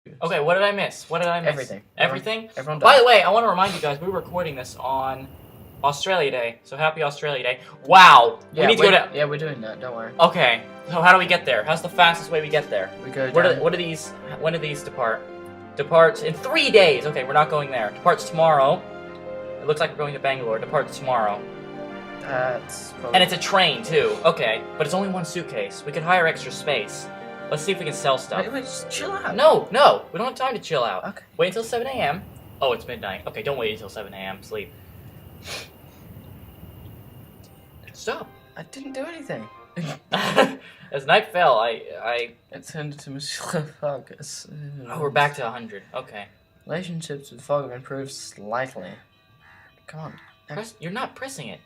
Okay, what did I miss? What did I miss? Everything. Everything? Everyone By died. the way, I want to remind you guys, we're recording this on Australia Day, so happy Australia Day. Wow! Yeah, we need to go to... Yeah, we're doing that, don't worry. Okay, so how do we get there? How's the fastest way we get there? We go When down. do these depart? Departs in 3 days! Okay, we're not going there. Departs tomorrow. It looks like we're going to Bangalore. Departs tomorrow. That's probably... And it's a train, too. Okay, but it's only one suitcase. We could hire extra space. Let's see if we can sell stuff. Wait, just chill out. No, we don't have time to chill out. Okay. Wait until 7 a.m. Oh, it's midnight. Okay, don't wait until 7 a.m. Sleep. Stop. I didn't do anything. As night fell, I... It turned into Monsieur Focus. Oh, we're back to 100. Okay. Relationships with fog have improved slightly. Come on. You're not pressing it.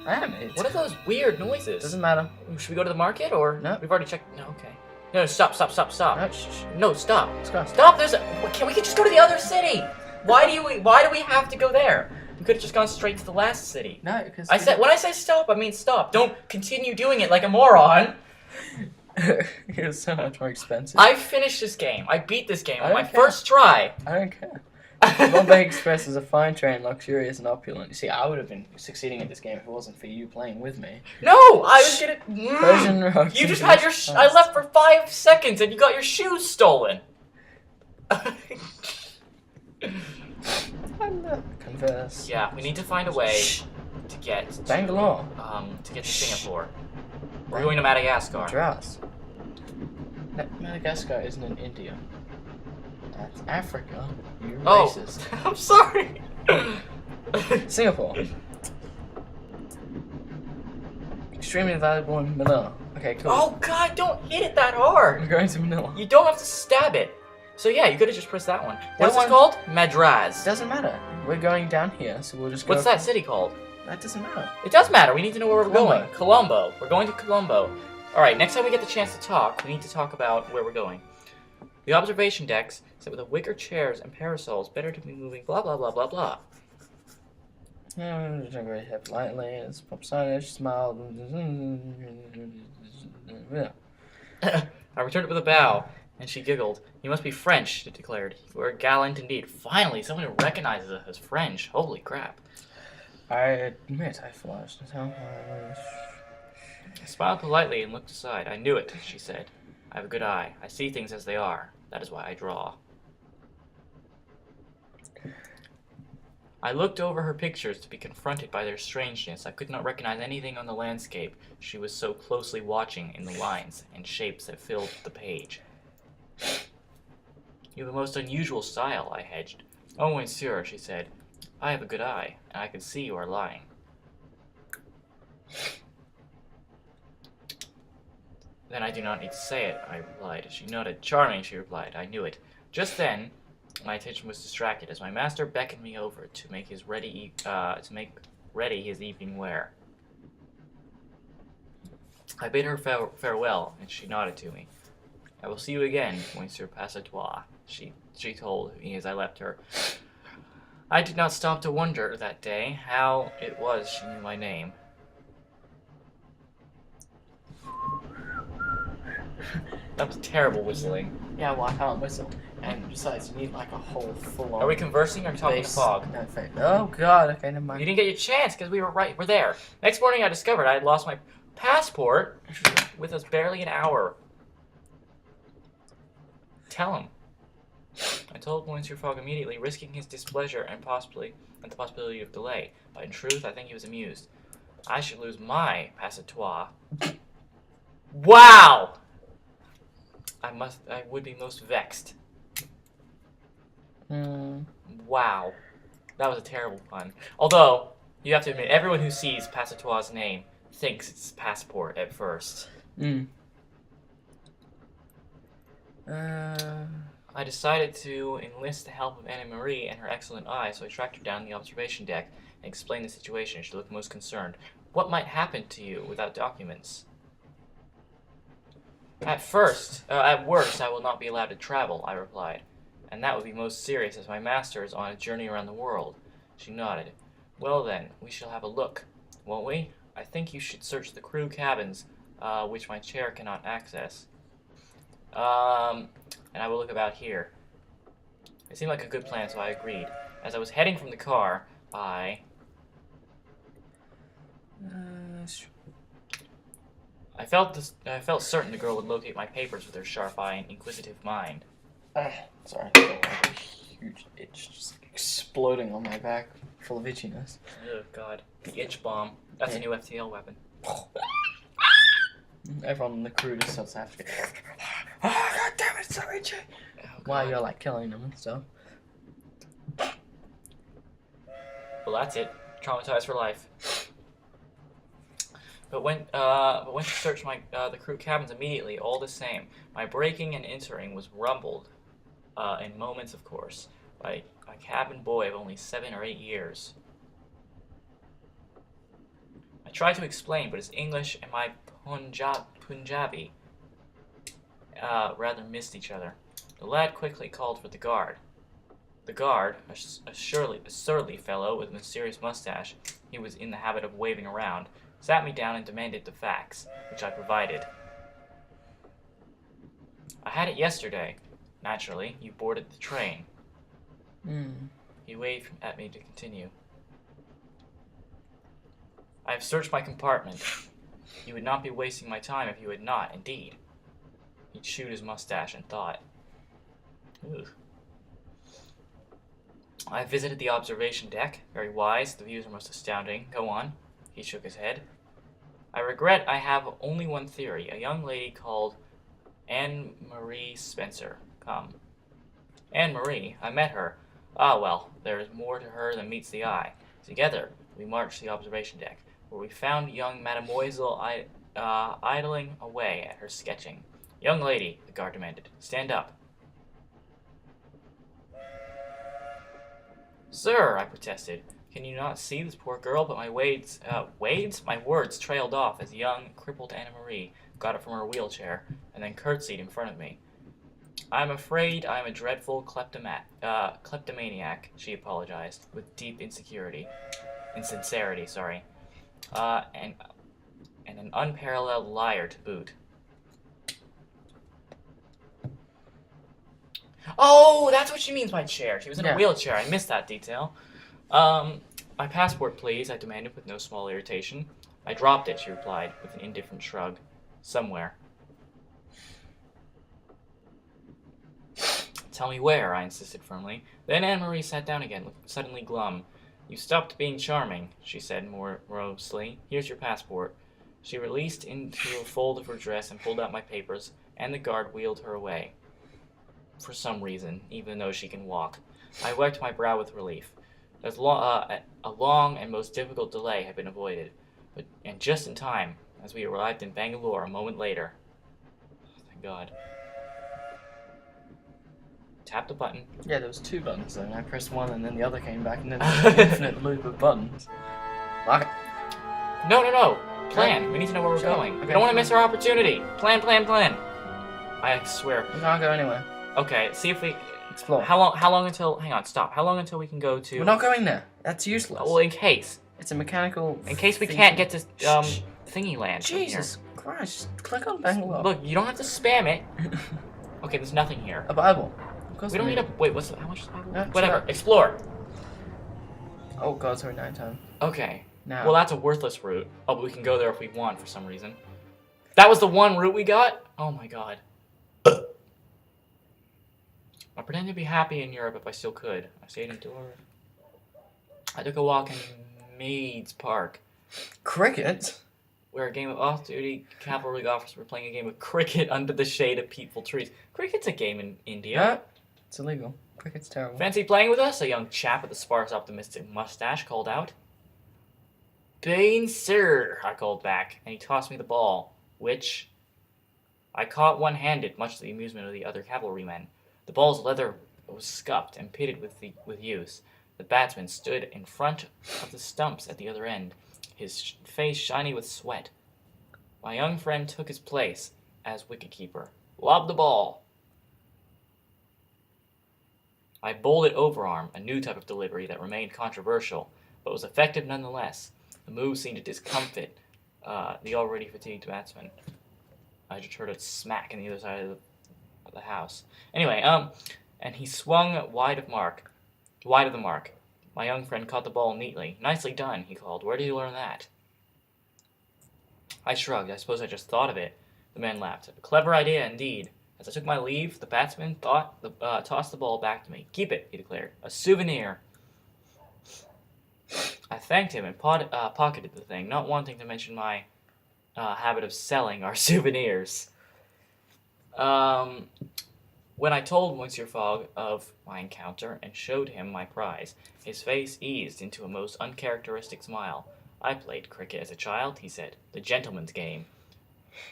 I am. What are those weird noises? Doesn't matter. Should we go to the market, or...? No. We've already checked... No, okay. No, stop. No, shh. No, stop. Let's go. Stop, there's a... We can just go to the other city! Why do we have to go there? We could have just gone straight to the last city. No, because... When I say stop, I mean stop. Don't continue doing it like a moron. It's so much more expensive. I finished this game. I beat this game on my don't care. first try. I don't care. Bombay Express is a fine train, luxurious and opulent. You see, I would have been succeeding at this game if it wasn't for you playing with me. No, I was gonna... Persian rocks You just into had the your... I left for 5 seconds and you got your shoes stolen. Converse. Yeah, we need to find a way to get to... Bangalore. To get to Singapore. We're going to Madagascar. Madras. Madagascar isn't in India. That's Africa. You're racist. I'm sorry. Singapore. Extremely valuable in Manila. Okay, cool. Oh god, don't hit it that hard. We're going to Manila. You don't have to stab it. So yeah, you could have just pressed that one. What's That it called? Madras. Doesn't matter. We're going down here, so we'll just go. What's that city called? That doesn't matter. It does matter. We need to know where we're Colombo. going. Colombo. We're going to Colombo. Alright, next time we get the chance to talk, we need to talk about where we're going. The observation decks, set with the wicker chairs and parasols, better to be moving, blah blah blah blah blah. Very hip lightly, it's pop signage, smiled. I returned it with a bow, and she giggled. You must be French, she declared. You are gallant indeed. Finally, someone who recognizes us as French. Holy crap. I admit I flushed. I smiled politely and looked aside. I knew it, she said. I have a good eye. I see things as they are. That is why I draw. I looked over her pictures to be confronted by their strangeness. I could not recognize anything on the landscape. She was so closely watching in the lines and shapes that filled the page. You have a most unusual style, I hedged. Oh, monsieur, she said. I have a good eye, and I can see you are lying. Then I do not need to say it, I replied. She nodded. Charming, she replied. I knew it. Just then, my attention was distracted as my master beckoned me over to make ready his evening wear. I bid her farewell, and she nodded to me. I will see you again, Monsieur Passatois, she told me as I left her. I did not stop to wonder that day how it was she knew my name. That was terrible whistling. Yeah, well, I can't whistle. And besides, you need like a whole full-on... Are we conversing or talking to fog? No, oh god, okay, never mind. You didn't get your chance because we're there. Next morning I discovered I had lost my passport with us barely an hour. Tell him. I told Monsieur Fogg immediately, risking his displeasure and the possibility of delay. But in truth, I think he was amused. I should lose my passatois. Wow! I would be most vexed. Wow. That was a terrible pun. Although, you have to admit, everyone who sees Passatois' name thinks it's passport at first. I decided to enlist the help of Anne Marie and her excellent eye, so I tracked her down the observation deck and explained the situation. She looked most concerned. What might happen to you without documents? At worst, I will not be allowed to travel, I replied. And that would be most serious, as my master is on a journey around the world. She nodded. Well then, we shall have a look, won't we? I think you should search the crew cabins, which my chair cannot access. and I will look about here. It seemed like a good plan, so I agreed. As I was heading from the car, I felt certain the girl would locate my papers with her sharp eye and inquisitive mind. Sorry, I have a huge itch just exploding on my back, full of itchiness. Oh God, the itch bomb. That's a new FTL weapon. Everyone in the crew just starts after. Oh God damn it, it's so itchy! Oh, While you're like killing them and stuff. Well, that's it. Traumatized for life. But went to search the crew cabins immediately. All the same, my breaking and entering was rumbled, in moments, of course, by a cabin boy of only 7 or 8 years. I tried to explain, but his English and my Punjabi rather missed each other. The lad quickly called for the guard. The guard, a surly fellow with a mysterious mustache he was in the habit of waving around, sat me down and demanded the facts, which I provided. I had it yesterday. Naturally, you boarded the train. He waved at me to continue. I have searched my compartment. You would not be wasting my time if you had not, indeed. He chewed his mustache and thought. Ugh. I visited the observation deck. Very wise. The views are most astounding. Go on. He shook his head. I regret I have only one theory. A young lady called Anne-Marie Spencer. Come. Anne-Marie? I met her. Ah, well, there is more to her than meets the eye. Together, we marched to the observation deck, where we found young Mademoiselle idling away at her sketching. Young lady, the guard demanded, stand up. Sir, I protested. Can you not see this poor girl? But my my words trailed off as young, crippled Anna-Marie got up from her wheelchair and then curtsied in front of me. I'm afraid I'm a dreadful kleptomaniac, she apologized, with deep insincerity, and an unparalleled liar to boot. Oh, that's what she means by chair. She was in a wheelchair. I missed that detail. My passport, please, I demanded with no small irritation. I dropped it, she replied, with an indifferent shrug. Somewhere. Tell me where, I insisted firmly. Then Anne-Marie sat down again, suddenly glum. You stopped being charming, she said morosely. Here's your passport. She released into a fold of her dress and pulled out my papers, and the guard wheeled her away. For some reason, even though she can walk. I wiped my brow with relief. A long and most difficult delay had been avoided, and just in time, as we arrived in Bangalore a moment later. Thank God. Tap the button. Yeah, there was 2 buttons, and I pressed one, and then the other came back, and then there was an infinite loop of buttons. Okay. No. Plan. We need to know where we're going. Okay. We don't want to miss our opportunity. Plan. I swear. We can't go anywhere. Okay, see if we... Explore. How long until... Hang on, stop. How long until we can go to... We're not going there. That's useless. Well, in case. It's a mechanical... In case we can't get to, Thingy Land. Jesus Christ. Just click on Bangalore. Look, you don't have to spam it. Okay, there's nothing here. A Bible. Of course we don't need a... Wait, how much is the Bible? No, whatever. Sure. Explore. Oh God, sorry, nighttime. Okay. Now. Well, that's a worthless route. Oh, but we can go there if we want for some reason. That was the one route we got? Oh my God. I pretended to be happy in Europe if I still could. I stayed indoors. I took a walk in Meads Park. Cricket? Where a game of off-duty cavalry officers were playing a game of cricket under the shade of peaceful trees. Cricket's a game in India. Yeah, it's illegal. Cricket's terrible. Fancy playing with us? A young chap with a sparse, optimistic mustache called out. Pain, sir, I called back, and he tossed me the ball, which I caught one-handed, much to the amusement of the other cavalrymen. The ball's leather was scuffed and pitted with use. The batsman stood in front of the stumps at the other end, his face shiny with sweat. My young friend took his place as wicketkeeper. Lob the ball. I bowled it overarm, a new type of delivery that remained controversial, but was effective nonetheless. The move seemed to discomfit the already fatigued batsman. I just heard a smack on the other side of the house. Anyway, and he swung wide of the mark. My young friend caught the ball neatly. Nicely done, he called. Where did you learn that? I shrugged. I suppose I just thought of it. The man laughed. A clever idea, indeed. As I took my leave, the batsman tossed the ball back to me. Keep it, he declared. A souvenir. I thanked him and pocketed the thing, not wanting to mention my habit of selling our souvenirs. When I told Monsieur Fogg of my encounter and showed him my prize, his face eased into a most uncharacteristic smile. I played cricket as a child, he said. The gentleman's game.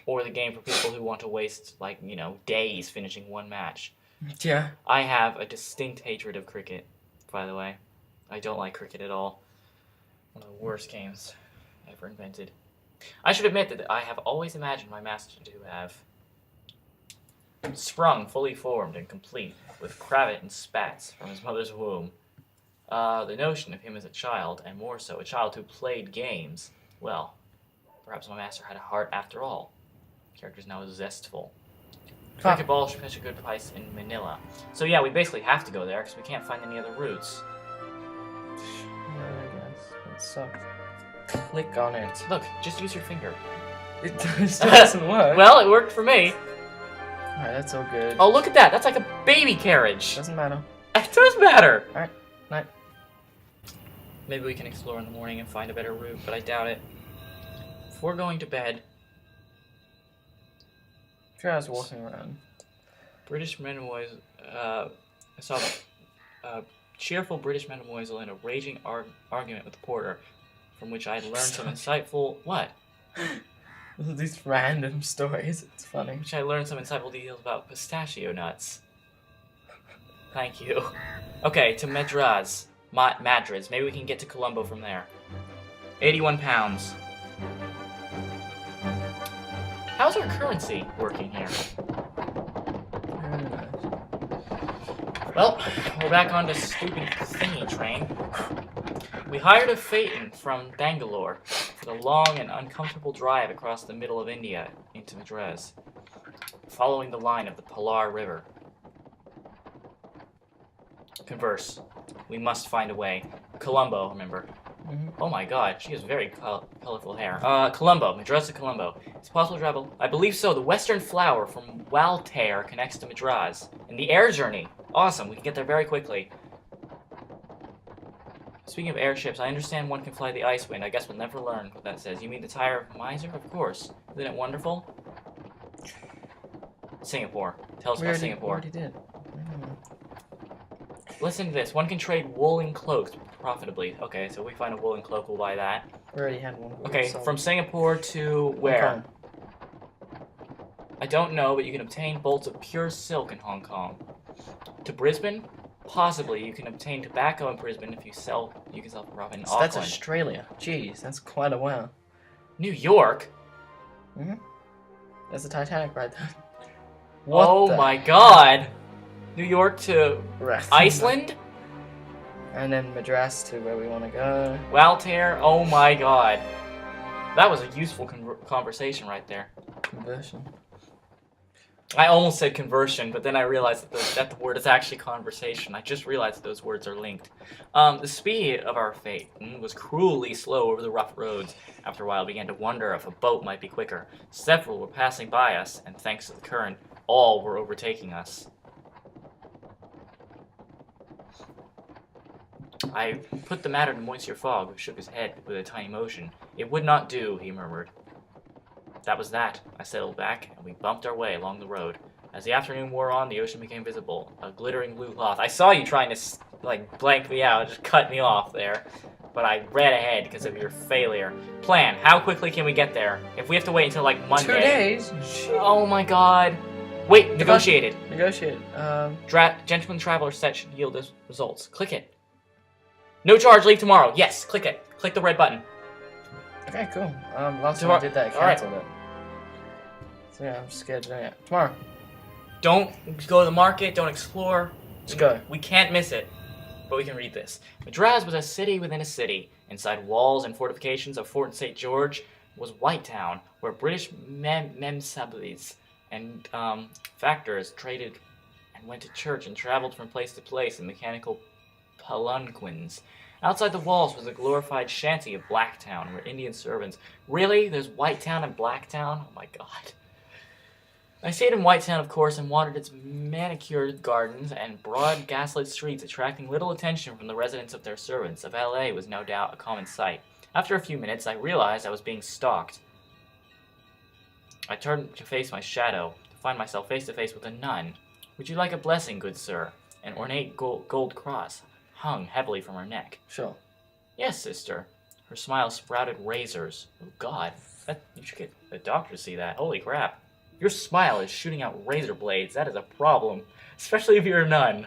Or the game for people who want to waste, days finishing one match. Yeah. I have a distinct hatred of cricket, by the way. I don't like cricket at all. One of the worst games ever invented. I should admit that I have always imagined my master to have sprung fully formed and complete, with cravat and spats from his mother's womb. The notion of him as a child, and more so a child who played games, well, perhaps my master had a heart after all. The character's now zestful. Cricket ball should fetch a good price in Manila. So yeah, we basically have to go there because we can't find any other routes. Yeah, I guess. It sucks. Click on it. Look, just use your finger. It still doesn't work. Well, it worked for me. Alright, that's all good. Oh, look at that. That's like a baby carriage. Doesn't matter. It does matter. Alright, night. Maybe we can explore in the morning and find a better route, but I doubt it. Before going to bed, I was walking around. British memoirs. I saw a cheerful British memoisal in a raging argument with the porter, from which I learned some insightful. What? These random stories. It's funny. Which I learned some insightful details about pistachio nuts. Thank you. Okay, to Madras. Madras. Maybe we can get to Colombo from there. 81 pounds. How's our currency working here? Well, we're back on the stupid thingy train. We hired a phaeton from Bangalore for the long and uncomfortable drive across the middle of India into Madras, following the line of the Palar River. Converse. We must find a way. Colombo, remember. Mm-hmm. Oh my god, she has very colorful hair. Colombo, Madras to Colombo. It's possible to travel. I believe so. The western flower from Waltair connects to Madras. And the air journey. Awesome, we can get there very quickly. Speaking of airships, I understand one can fly the ice wind. I guess we'll never learn what that says. You mean the Tire of Miser? Of course. Isn't it wonderful? Singapore. Tell us about Singapore. We already did. Listen to this. One can trade woolen cloaks profitably. Okay, so we find a woolen cloak, we'll buy that. We already had one. Okay, from Singapore to where? I don't know, but you can obtain bolts of pure silk in Hong Kong. To Brisbane? Possibly. You can obtain tobacco in Brisbane if you can sell for profit in Auckland. That's Australia. Jeez, that's quite a while. New York? Mm-hmm. That's the Titanic right there. Oh my god! New York to Iceland? And then Madras to where we want to go. Waltair? Oh my god. That was a useful conversation right there. Conversion. I almost said conversion, but then I realized that the word is actually conversation. I just realized that those words are linked. The speed of our phaeton was cruelly slow over the rough roads. After a while, I began to wonder if a boat might be quicker. Several were passing by us, and thanks to the current, all were overtaking us. I put the matter to Monsieur Fogg, who shook his head with a tiny motion. It would not do, he murmured. That was that. I settled back, and we bumped our way along the road. As the afternoon wore on, the ocean became visible, a glittering blue cloth. I saw you trying to, blank me out, just cut me off there. But I read ahead because of your failure. Plan, how quickly can we get there? If we have to wait until, Monday... 2 days? Oh my god. Wait, negotiated. Negotiate. Gentleman Traveler set should yield results. Click it. No charge, leave tomorrow. Yes, click it. Click the red button. Okay, cool. Last time I did that, I cancelled it. So yeah, I'm scared doing it. Tomorrow. Don't go to the market, don't explore. Just go. We can't miss it. But we can read this. Madras was a city within a city. Inside walls and fortifications of Fort St. George was Whitetown, where British memsabilis and factors traded and went to church and traveled from place to place in mechanical palanquins. Outside the walls was a glorified shanty of Blacktown, where Indian servants... Really? There's Whitetown and Blacktown? Oh my god. I stayed in Whitetown, of course, and wandered its manicured gardens and broad gaslit streets, attracting little attention from the residents of their servants. A valet was no doubt a common sight. After a few minutes, I realized I was being stalked. I turned to face my shadow, to find myself face to face with a nun. Would you like a blessing, good sir? An ornate gold cross hung heavily from her neck. Sure. Yes, sister. Her smile sprouted razors. Oh, God. You should get a doctor to see that. Holy crap. Your smile is shooting out razor blades. That is a problem. Especially if you're a nun.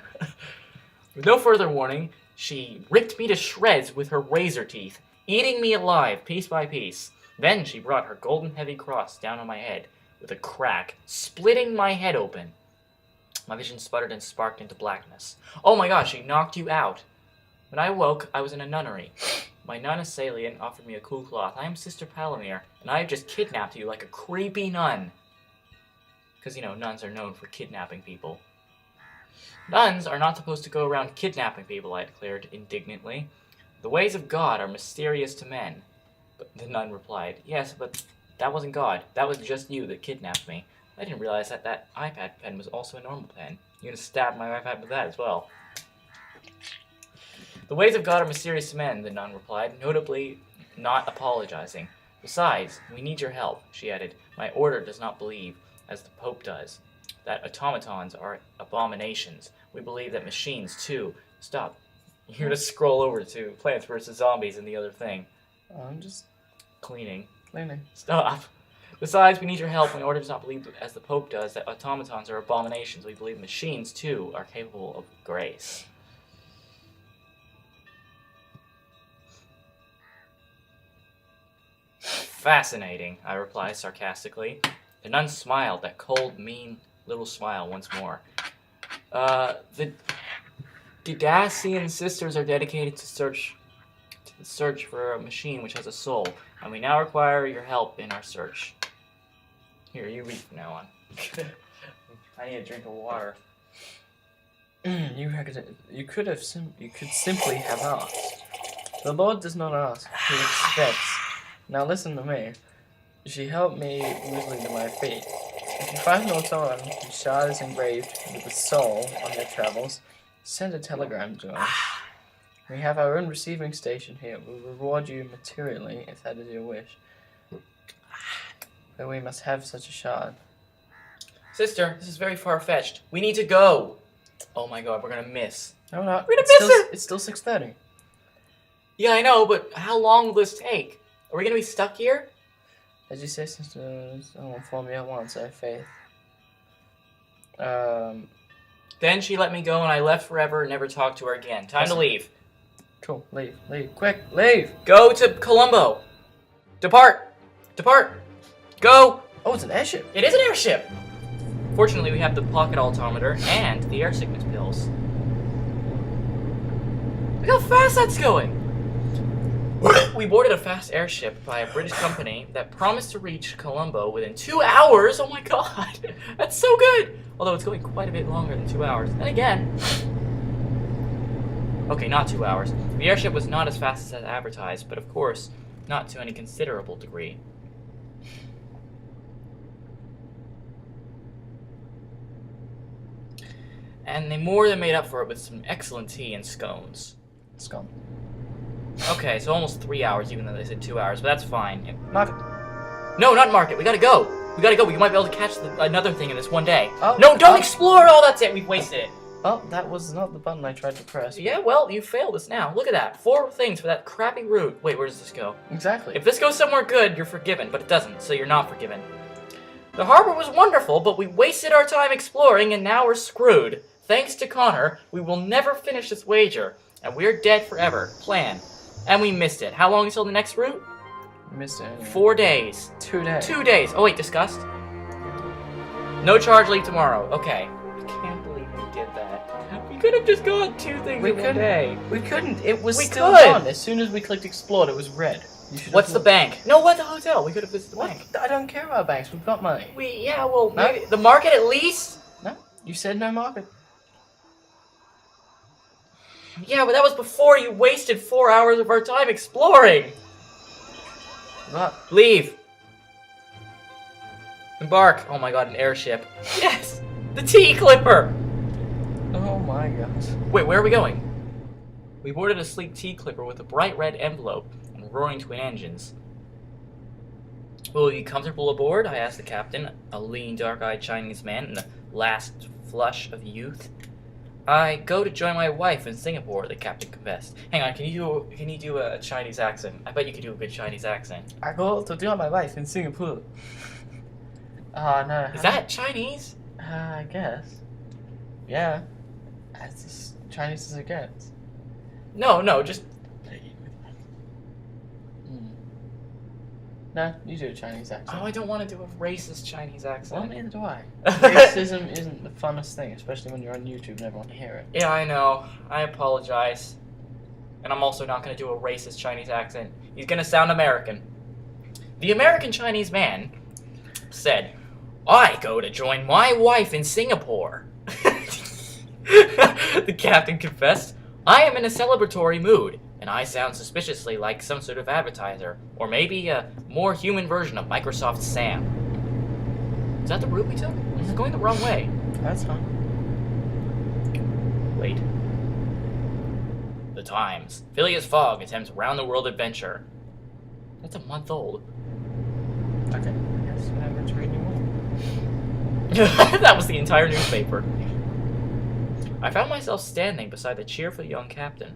With no further warning, she ripped me to shreds with her razor teeth, eating me alive, piece by piece. Then she brought her golden heavy cross down on my head with a crack, splitting my head open. My vision sputtered and sparked into blackness. Oh my gosh, she knocked you out. When I awoke, I was in a nunnery. My nun assailant offered me a cool cloth. I am Sister Palomir, and I have just kidnapped you like a creepy nun. Because, nuns are known for kidnapping people. Nuns are not supposed to go around kidnapping people, I declared indignantly. The ways of God are mysterious to men. But the nun replied, yes, but that wasn't God. That was just you that kidnapped me. I didn't realize that iPad pen was also a normal pen. You're going to stab my iPad with that as well. The ways of God are mysterious to men, the nun replied, notably not apologizing. Besides, we need your help, she added. My order does not believe, as the Pope does, that automatons are abominations. We believe that machines, too... Stop. You're going to scroll over to Plants vs. Zombies and the other thing. I'm just... Cleaning. Cleaning. Stop. Besides, we need your help. My order does not believe, as the Pope does, that automatons are abominations. We believe machines, too, are capable of grace. Fascinating, I replied sarcastically. The nun smiled, that cold, mean little smile once more. The Didacian sisters are dedicated to the search for a machine which has a soul, and we now require your help in our search. Here, you read from now on. I need a drink of water. You could simply have asked. The Lord does not ask, he expects. Now listen to me. She helped me loosely to my feet. If you find no time, the shard is engraved with the soul on your travels. Send a telegram to us. We have our own receiving station here. We'll reward you materially if that is your wish. But we must have such a shard. Sister, this is very far-fetched. We need to go. Oh my god, we're gonna miss. No, we're not. We're gonna miss her! It's still 6:30. Yeah, I know, but how long will this take? Are we gonna be stuck here? As you say, sisters, I will inform you at once. I have faith. Then she let me go, and I left forever and never talked to her again. Time to leave. Cool. Leave. Quick, leave! Go to Colombo. Depart. Go. Oh, it's an airship. It is an airship. Fortunately, we have the pocket altimeter and the air sickness pills. Look how fast that's going. We boarded a fast airship by a British company that promised to reach Colombo within 2 hours. Oh my god, that's so good. Although it's going quite a bit longer than 2 hours. And again, okay, not 2 hours. The airship was not as fast as advertised, but of course, not to any considerable degree. And they more than made up for it with some excellent tea and scones. Scone. Okay, so almost 3 hours, even though they said 2 hours, but that's fine. Market. No, not market. We gotta go. We might be able to catch another thing in this one day. Oh, no, don't explore! Oh, that's it. We've wasted it. Oh, that was not the button I tried to press. Yeah, well, you failed us now. Look at that. 4 things for that crappy route. Wait, where does this go? Exactly. If this goes somewhere good, you're forgiven, but it doesn't, so you're not forgiven. The harbor was wonderful, but we wasted our time exploring, and now we're screwed. Thanks to Connor, we will never finish this wager, and we're dead forever. Plan. And we missed it. How long until the next route? Missed it. Anyway. 4 days. 2 days. 2 days. Oh wait, discussed. No charge, leave tomorrow. Okay. I can't believe we did that. We could have just gone 2 things in 1 day. We couldn't. It was We still could. done. As soon as we clicked explore, it was red. You should What's the bank? No, what the hotel? We could have visited the What? bank. I don't care about banks. We've got money. Well, No. maybe the market at least. No, you said no market. Yeah, but that was before you wasted 4 hours of our time exploring. What? Leave. Embark. Oh my god, an airship. Yes! The T-Clipper! Oh my gosh. Wait, where are we going? We boarded a sleek T-Clipper with a bright red envelope and roaring twin engines. Will you be comfortable aboard? I asked the captain, a lean, dark-eyed Chinese man in the last flush of youth. I go to join my wife in Singapore, the captain confessed. Hang on, can you do a Chinese accent? I bet you could do a good Chinese accent. I go to join my wife in Singapore. No. Is that Chinese? I guess. Yeah. That's as Chinese as it gets. No, just... No, you do a Chinese accent. Oh, I don't want to do a racist Chinese Well, accent. neither do I. Racism isn't the funnest thing, especially when you're on YouTube and everyone can hear it. Yeah, I know. I apologize. And I'm also not going to do a racist Chinese accent. He's going to sound American. The American Chinese man said, I go to join my wife in Singapore. The captain confessed, I am in a celebratory mood, and I sound suspiciously like some sort of advertiser, or maybe a more human version of Microsoft Sam. Is that the route we took? This is going the wrong way. That's fine. Wait. The Times. Phileas Fogg attempts round-the-world adventure. That's a month old. Okay, I guess whatever it's reading more. That was the entire newspaper. I found myself standing beside the cheerful young captain.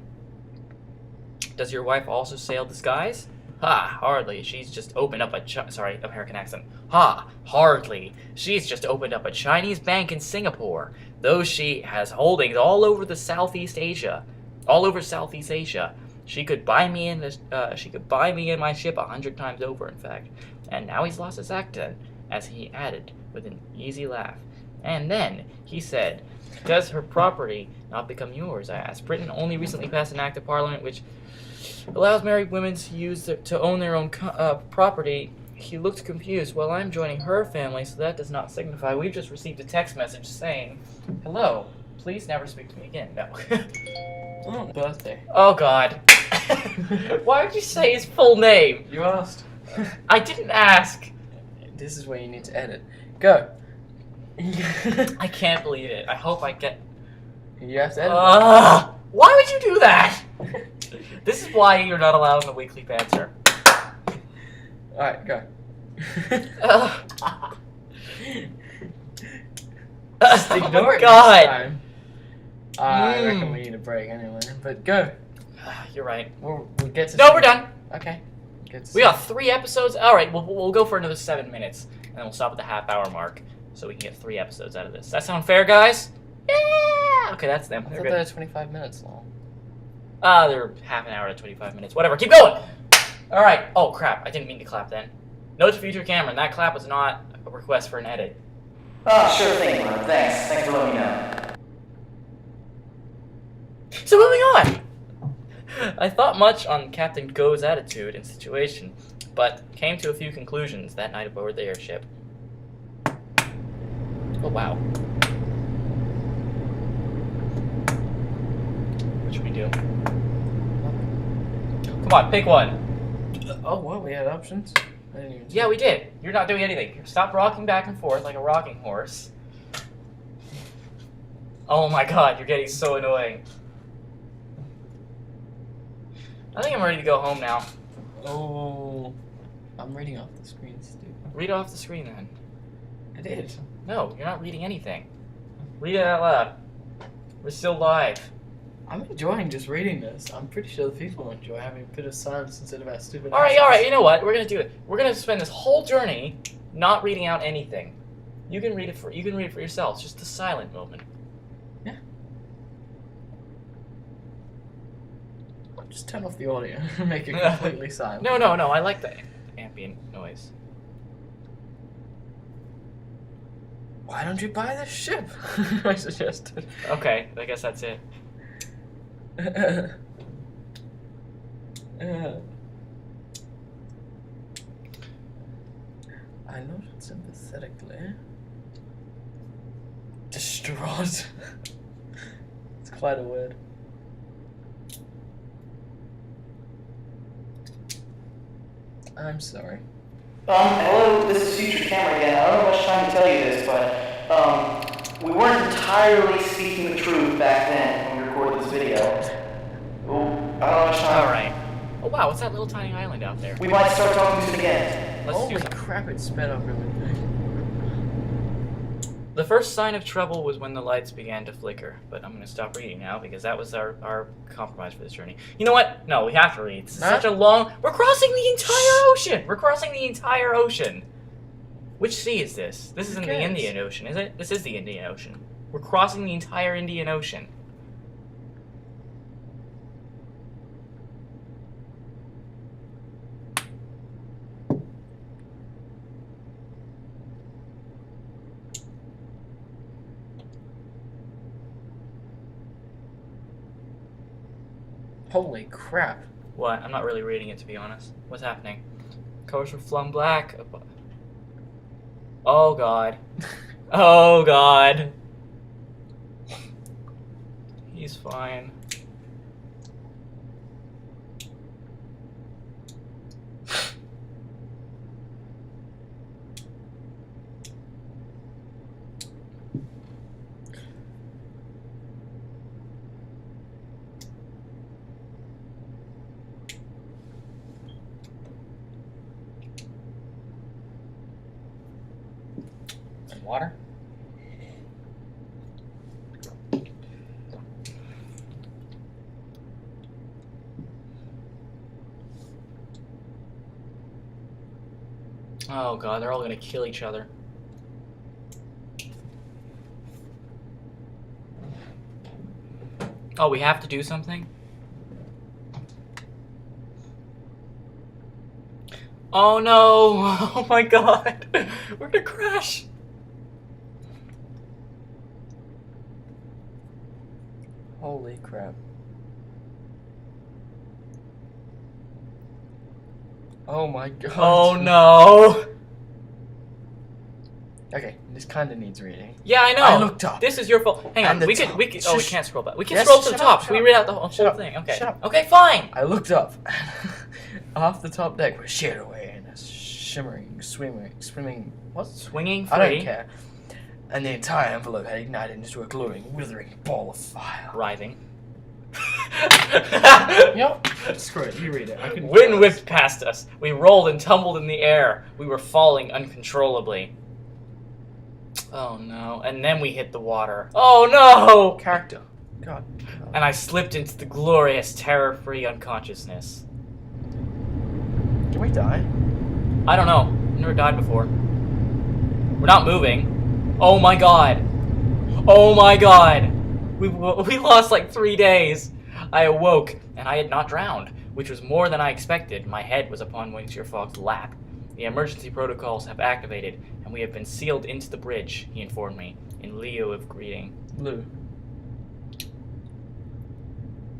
Does your wife also sail the skies? Ha, hardly. She's just opened up a sorry, American accent. Ha, hardly. She's just opened up a Chinese bank in Singapore. Though she has holdings all over Southeast Asia. She could buy me in my ship 100 times over, in fact. And now he's lost his accent, as he added with an easy laugh. And then he said, does her property not become yours? I asked. Britain only recently passed an act of parliament which allows married women to own their own property. He looked confused. Well, I'm joining her family, so that does not signify. We've just received a text message saying, hello, please never speak to me again. No. Oh, birthday. Oh, God. Why would you say his full name? You asked. I didn't ask. This is where you need to edit. Go. I can't believe it. I hope I get... You have to edit. Why would you do that? This is why you're not allowed in the weekly banter. Alright, go. Just ignore it God. next time. I reckon we need a break anyway, but go. You're right. We'll get to... No, we're done. Okay. Good to We got 3 episodes. All right, we'll go for another 7 minutes, and then we'll stop at the half-hour mark, so we can get 3 episodes out of this. That sound fair, guys? Yeah. Okay, that's them. I They're thought good. they were 25 minutes long. They're half an hour to 25 minutes. Whatever. Keep going. All right. Oh crap! I didn't mean to clap then. Note to future Cameron. That clap was not a request for an edit. Oh, sure thing, man. Thanks for letting me know. So moving on. I thought much on Captain Go's attitude and situation, but came to a few conclusions that night aboard the airship. Oh wow. What should we do? Come on, pick one. Oh, well, we had options. I didn't even Yeah, we did. You're not doing anything. Stop rocking back and forth like a rocking horse. Oh my god, you're getting so annoying. I think I'm ready to go home now. Oh, I'm reading off the screen, stupid. Read off the screen then. I did. No, you're not reading anything. Read it out loud. We're still live. I'm enjoying just reading this. I'm pretty sure the people enjoy having a bit of silence instead of our stupid. Alright, you know what? We're gonna do it. We're gonna spend this whole journey not reading out anything. You can read it for yourself. It's just the silent moment. Yeah. Just turn off the audio and make it completely silent. No, I like the ambient noise. Why don't you buy this ship? I suggested. Okay, I guess that's it. I noted sympathetically. Distraught. It's quite a word. I'm sorry. Hello, this is Future Camera again. I don't know how much time to tell you this, but, we weren't entirely speaking the truth back then when we recorded this video. Oh, I don't know how much time. Alright. Oh wow, what's that little tiny island out there? We might start talking soon again. Let's do Holy something. crap, it sped up really quick. The first sign of trouble was when the lights began to flicker, but I'm going to stop reading now because that was our compromise for this journey. You know what? No, we have to read. It's such a long... We're crossing the entire ocean! We're crossing the entire ocean! Which sea is this? This isn't the cares? Indian Ocean, is it? This is the Indian Ocean. We're crossing the entire Indian Ocean. Holy crap. What? I'm not really reading it, to be honest. What's happening? Colors were flung black. Oh god. Oh god. He's fine. Some water? Oh god, they're all gonna kill each other. Oh, we have to do something? Oh no! Oh my god! We're gonna crash! Holy crap. Oh my god. Oh no! Okay, this kinda needs reading. Yeah, I know. I looked up. This is your fault. Hang on. And the We could. top. Oh, we Shush. can't scroll back. We can Yes, scroll to the shut top. up, Can we shut read out the whole Shut up. thing? Okay. Shut up. Okay, fine. I looked up. Half the top deck was sheared away in a shimmering, swimming. What? Swinging free. I don't care. And the entire envelope had ignited into a glowing, withering ball of fire. Writhing. Yep. Screw it. You read it. I couldn't. Wind whipped past us. We rolled and tumbled in the air. We were falling uncontrollably. Oh no. And then we hit the water. Oh no! Character. God. And I slipped into the glorious, terror-free unconsciousness. Can we die? I don't know. I've never died before. We're not moving. Oh my god. Oh my god. We lost like 3 days. I awoke, and I had not drowned, which was more than I expected. My head was upon Monsieur Fogg's lap. The emergency protocols have activated, and we have been sealed into the bridge, he informed me, in lieu of greeting. Blue.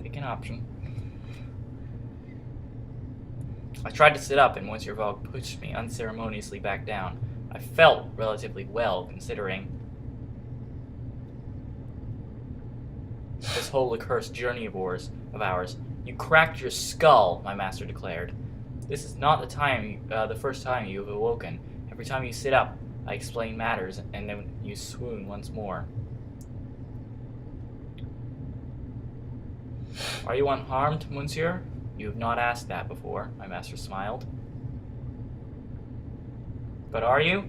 Pick an option. I tried to sit up, and Monsieur Fogg pushed me unceremoniously back down. I felt relatively well, considering this whole accursed journey of ours. You cracked your skull, my master declared. This is not the first time you have awoken. Every time you sit up, I explain matters, and then you swoon once more. Are you unharmed, monsieur? You have not asked that before, my master smiled. But are you?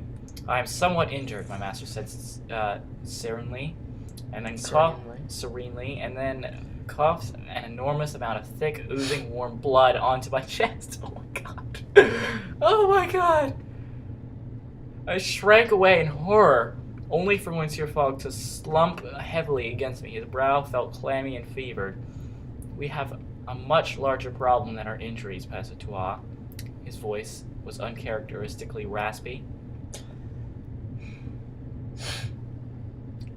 I am somewhat injured, my master said serenely, and then serenely, and then coughed an enormous amount of thick, oozing, warm blood onto my chest. Oh my god. Oh my god. I shrank away in horror, only for Monsieur Fogg to slump heavily against me. His brow felt clammy and fevered. We have a much larger problem than our injuries, Passetua. His voice was uncharacteristically raspy.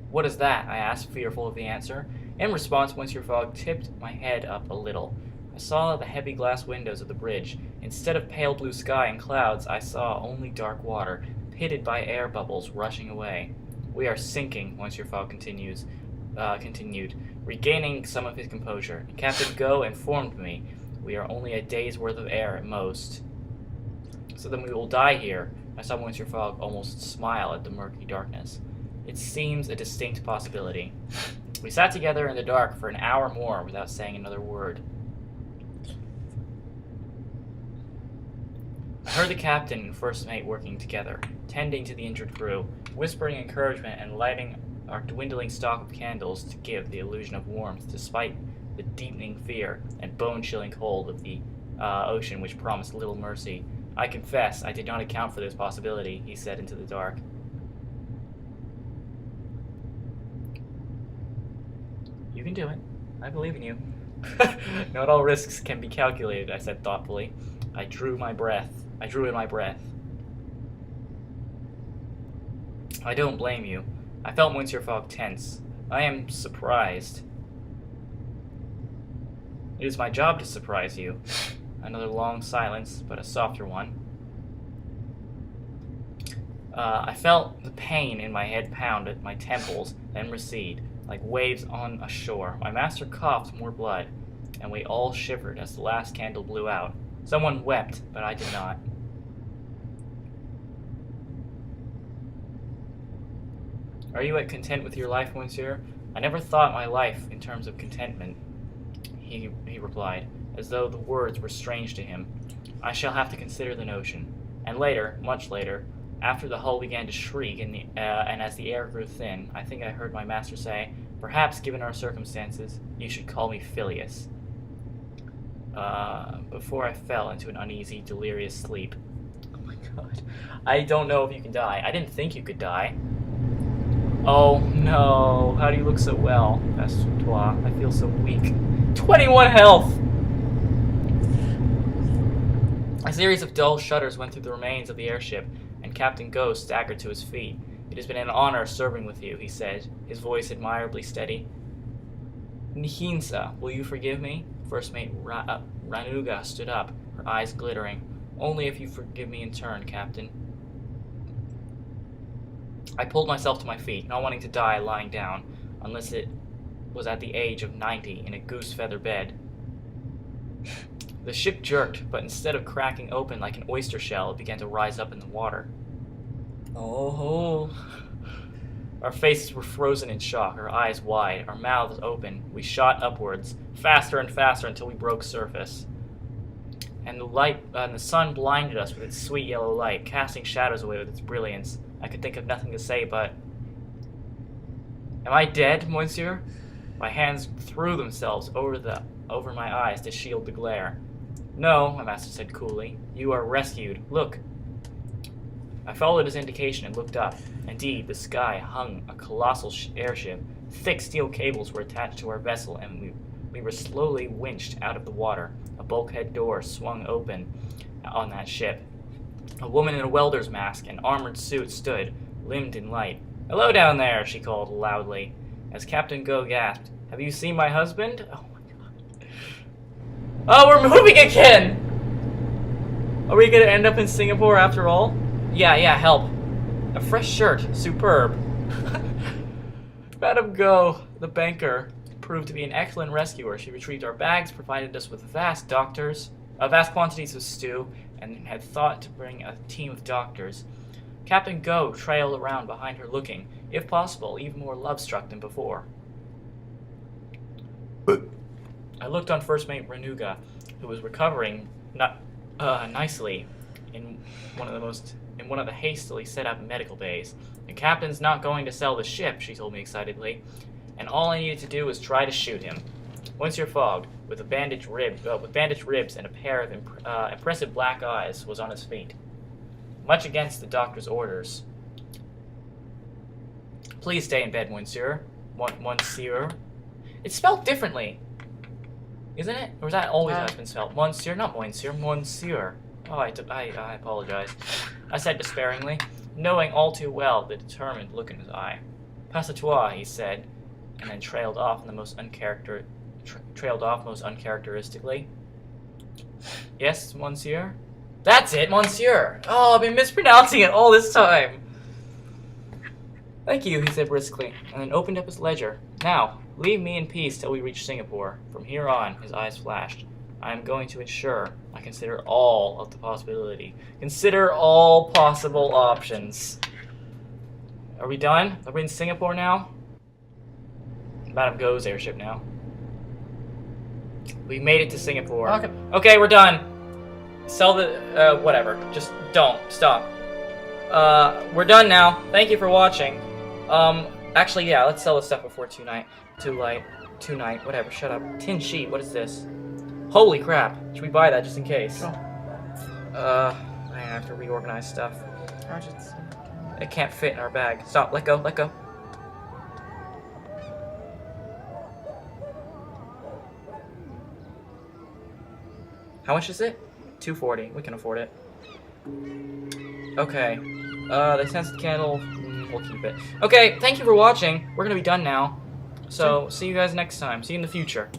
What is that? I asked, fearful of the answer. In response, Monsieur Fogg tipped my head up a little. I saw the heavy glass windows of the bridge. Instead of pale blue sky and clouds, I saw only dark water, pitted by air bubbles rushing away. We are sinking, Monsieur Fogg continued, regaining some of his composure. Captain Go informed me we are only a day's worth of air at most. So then we will die here. I saw Monsieur Fogg almost smile at the murky darkness. It seems a distinct possibility. We sat together in the dark for an hour more without saying another word. I heard the captain and first mate working together, tending to the injured crew, whispering encouragement and lighting our dwindling stock of candles to give the illusion of warmth despite the deepening fear and bone-chilling cold of the ocean which promised little mercy. I confess I did not account for this possibility, he said into the dark. You can do it. I believe in you. Not all risks can be calculated, I said thoughtfully. I drew in my breath. I don't blame you. I felt Monsieur Fogg tense. I am surprised. It is my job to surprise you. Another long silence, but a softer one. I felt the pain in my head pound at my temples, then recede, like waves on a shore. My master coughed more blood, and we all shivered as the last candle blew out. Someone wept, but I did not. Are you at content with your life, monsieur? I never thought my life in terms of contentment, he replied, as though the words were strange to him. I shall have to consider the notion. And later, much later, after the hull began to shriek and as the air grew thin, I think I heard my master say, perhaps given our circumstances, you should call me Phileas. Before I fell into an uneasy, delirious sleep. Oh my god. I don't know if you can die. I didn't think you could die. Oh no, how do you look so well? That's toi. I feel so weak. 21 health! A series of dull shudders went through the remains of the airship, and Captain Go staggered to his feet. It has been an honor serving with you, he said, his voice admirably steady. Nihinsa, will you forgive me? First Mate Ranuga stood up, her eyes glittering. Only if you forgive me in turn, Captain. I pulled myself to my feet, not wanting to die lying down, unless it was at the age of 90 in a goose feather bed. The ship jerked, but instead of cracking open like an oyster shell, it began to rise up in the water. Oh. Our faces were frozen in shock, our eyes wide, our mouths open. We shot upwards, faster and faster until we broke surface. And the sun blinded us with its sweet yellow light, casting shadows away with its brilliance. I could think of nothing to say but... Am I dead, monsieur? My hands threw themselves over my eyes to shield the glare. No, my master said coolly. You are rescued. Look. I followed his indication and looked up. Indeed, the sky hung a colossal airship. Thick steel cables were attached to our vessel, and we were slowly winched out of the water. A bulkhead door swung open on that ship. A woman in a welder's mask and armored suit stood, limned in light. Hello down there, she called loudly. As Captain Go gasped, have you seen my husband? Oh my god. Oh, we're moving again! Are we gonna end up in Singapore after all? Yeah, help. A fresh shirt, superb. Madame Go, the banker, proved to be an excellent rescuer. She retrieved our bags, provided us with vast quantities of stew, and had thought to bring a team of doctors. Captain Go trailed around behind her looking, if possible, even more love-struck than before. I looked on First Mate Ranuga, who was recovering nicely in one of the hastily set up medical bays. The captain's not going to sell the ship, she told me excitedly, and all I needed to do was try to shoot him. Monsieur Fogg, with bandaged ribs and a pair of impressive black eyes, was on his feet, much against the doctor's orders. Please stay in bed, monsieur. Monsieur. It's spelled differently, isn't it? Or is that always how it's been spelled? Monsieur, not monsieur, monsieur. Oh, I apologize. I said despairingly, knowing all too well the determined look in his eye. Passe-toi, he said, and then trailed off most uncharacteristically. Yes, monsieur? That's it, monsieur! Oh, I've been mispronouncing it all this time! Thank you, he said briskly, and then opened up his ledger. Now, leave me in peace till we reach Singapore. From here on, his eyes flashed. I am going to ensure I consider all of the possibility. Consider all possible options. Are we done? Are we in Singapore now? Madame Go's airship now. We made it to Singapore. Okay. Okay, we're done. Sell the, whatever. Just don't. Stop. We're done now. Thank you for watching. Actually, yeah, let's sell this stuff before tonight. Tonight, whatever, shut up. Tin sheet, what is this? Holy crap. Should we buy that just in case? Sure. I have to reorganize stuff. It can't fit in our bag. Stop, let go, let go. How much is it? $240. We can afford it. Okay. The scented candle, we'll keep it. Okay, thank you for watching. We're gonna be done now. So, see you guys next time. See you in the future.